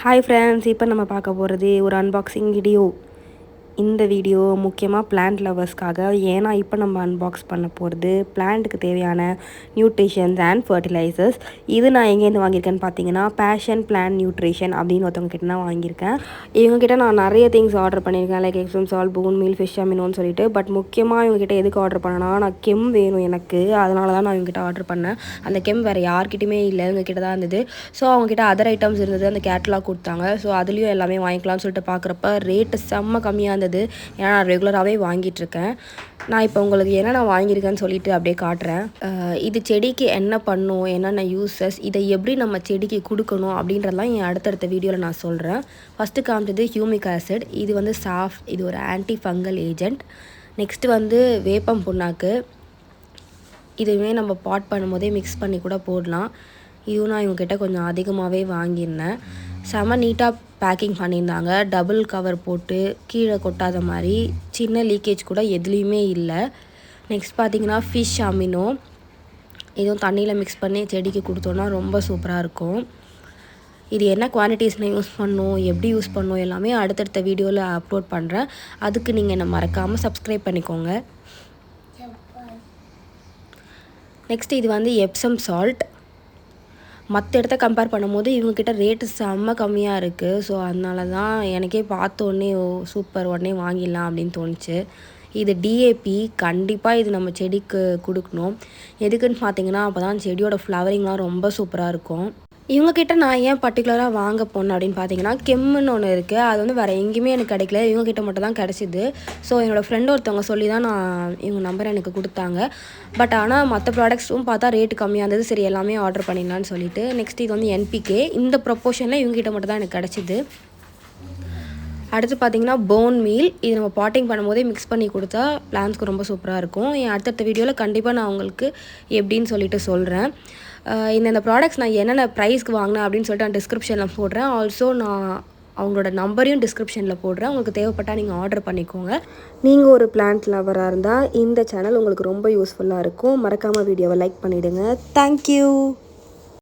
Hi friends, இப்போ நம்ம பார்க்க போகிறது ஒரு அன்பாக்சிங் வீடியோ. இந்த வீடியோ முக்கியமாக பிளான்ட் லவர்ஸ்க்காக. ஏன்னா இப்போ நம்ம அன்பாக்ஸ் பண்ண போகிறது பிளான்ட்டுக்கு தேவையான நியூட்ரிஷன்ஸ் அண்ட் ஃபர்டிலைசர்ஸ். இது நான் எங்கேருந்து வாங்கியிருக்கேன்னு பார்த்தீங்கன்னா, பேஷன் பிளான்ட் நியூட்ரிஷன் அப்படின்னு ஒருத்தவங்க கிட்ட நான் வாங்கியிருக்கேன். இவங்ககிட்ட நான் நிறைய திங்ஸ் ஆர்டர் பண்ணியிருக்கேன், லைக் எக்ஸம் சால், பூன் மீல், ஃபிஷ் அமினோன்னு சொல்லிட்டு. பட் முக்கியமாக இவங்ககிட்ட எதுக்கு ஆர்டர் பண்ணேன்னா, நான் கெம் வேணும் எனக்கு, அதனால தான் நான் இவங்ககிட்ட ஆர்டர் பண்ணேன். அந்த கெம் வேறு யார்கிட்டையுமே இல்லை, இவங்ககிட்ட தான் இருந்தது. ஸோ அவங்ககிட்ட அதர் ஐட்டம்ஸ் இருந்தது, அந்த கேட்லாக் கொடுத்தாங்க. ஸோ அதுலேயும் எல்லாமே வாங்கிக்கலாம்னு சொல்லிட்டு பார்க்குறப்ப ரேட்டு செம்ம கம்மியாக இருந்தது. ஏன்னா நான் ரெகுலராகவே வாங்கிட்டுருக்கேன். நான் இப்போ உங்களுக்கு என்னென்ன வாங்கியிருக்கேன்னு சொல்லிட்டு அப்படியே காட்டுறேன். இது செடிக்கு என்ன பண்ணும், என்னென்ன யூஸஸ், இதை எப்படி நம்ம செடிக்கு கொடுக்கணும் அப்படின்றதெல்லாம் என் அடுத்தடுத்த வீடியோவில் நான் சொல்கிறேன். ஃபஸ்ட்டு காமிச்சது ஹியூமிக் ஆசிட். இது வந்து சாஃப், இது ஒரு ஆன்டி ஃபங்கல் ஏஜென்ட். நெக்ஸ்ட்டு வந்து வேப்பம் புண்ணாக்கு. இதுவுமே நம்ம பாட் பண்ணும்போதே மிக்ஸ் பண்ணி கூட போடலாம். இதுவும் நான் இவங்ககிட்ட கொஞ்சம் அதிகமாகவே வாங்கியிருந்தேன். செம நீட்டாக பேக்கிங் பண்ணியிருந்தாங்க, டபுள் கவர் போட்டு கீழே கொட்டாத மாதிரி, சின்ன லீக்கேஜ் கூட எதுலேயுமே இல்லை. நெக்ஸ்ட் பார்த்திங்கன்னா ஃபிஷ் அமினோ. இதுவும் தண்ணியில் மிக்ஸ் பண்ணி செடிக்கு கொடுத்தோன்னா ரொம்ப சூப்பராக இருக்கும். இது என்ன குவான்டிட்டிஸில் யூஸ் பண்ணணும், எப்படி யூஸ் பண்ணணும் எல்லாமே அடுத்தடுத்த வீடியோவில் அப்லோட் பண்ணுறேன். அதுக்கு நீங்கள் என்ன மறக்காமல் சப்ஸ்கிரைப் பண்ணிக்கோங்க. நெக்ஸ்ட் இது வந்து எப்சம் சால்ட். மற்ற இடத்த கம்பேர் பண்ணும்போது இவங்ககிட்ட ரேட்டு செம்ம கம்மியாக இருக்குது. ஸோ அதனால தான் எனக்கே பார்த்தோன்னே சூப்பர், உடனே வாங்கிடலாம் அப்படின்னு தோணுச்சு. இது டிஏபி. கண்டிப்பாக இது நம்ம செடிக்கு கொடுக்கணும். எதுக்குன்னு பார்த்தீங்கன்னா, அப்போ தான் செடியோட ஃப்ளவரிங்லாம் ரொம்ப சூப்பராக இருக்கும். இவங்ககிட்ட நான் ஏன் பர்டிகுலராக வாங்க போனேன் அப்படின்னு பார்த்தீங்கன்னா, கெம்முன்னு ஒன்று இருக்குது. அது வந்து வேறு எங்கேயுமே எனக்கு கிடைக்கல, இவங்ககிட்ட மட்டும் தான் கிடச்சிது. ஸோ என்னோடய ஃப்ரெண்டு ஒருத்தவங்க சொல்லி தான் நான் இவங்க நம்பர் எனக்கு கொடுத்தாங்க. பட் ஆனால் மற்ற ப்ராடக்ட்ஸும் பார்த்தா ரேட்டு கம்மியாக இருந்தது. சரி எல்லாமே ஆர்டர் பண்ணிடலான்னு சொல்லிட்டு. நெக்ஸ்ட் இது வந்து என்பிகே. இந்த ப்ரொப்போர்ஷனில் இவங்ககிட்ட மட்டும் தான் எனக்கு கிடச்சிது. அடுத்து பார்த்திங்கன்னா போன் மீல். இது நம்ம பாட்டிங் பண்ணும்போதே மிக்ஸ் பண்ணி கொடுத்தா பிளான்ஸ்க்கு ரொம்ப சூப்பராக இருக்கும். என் அடுத்தடுத்த வீடியோவில் கண்டிப்பாக நான் உங்களுக்கு எப்படின்னு சொல்லிட்டு சொல்கிறேன். இந்த ப்ராடக்ட்ஸ் நான் என்னென்ன ப்ரைஸ்க்கு வாங்கினேன் அப்படின்னு சொல்லிட்டு நான் டிஸ்கிரிப்ஷனில் போடுறேன். ஆல்சோ நான் அவங்களோட நம்பரையும் டிஸ்கிரிப்ஷனில் போடுறேன். உங்களுக்கு தேவைப்பட்டால் நீங்கள் ஆர்டர் பண்ணிக்கோங்க. நீங்கள் ஒரு பிளான்ட் லவராக இருந்தால் இந்த சேனல் உங்களுக்கு ரொம்ப யூஸ்ஃபுல்லாக இருக்கும். மறக்காமல் வீடியோவை லைக் பண்ணிவிடுங்க. தேங்க்யூ.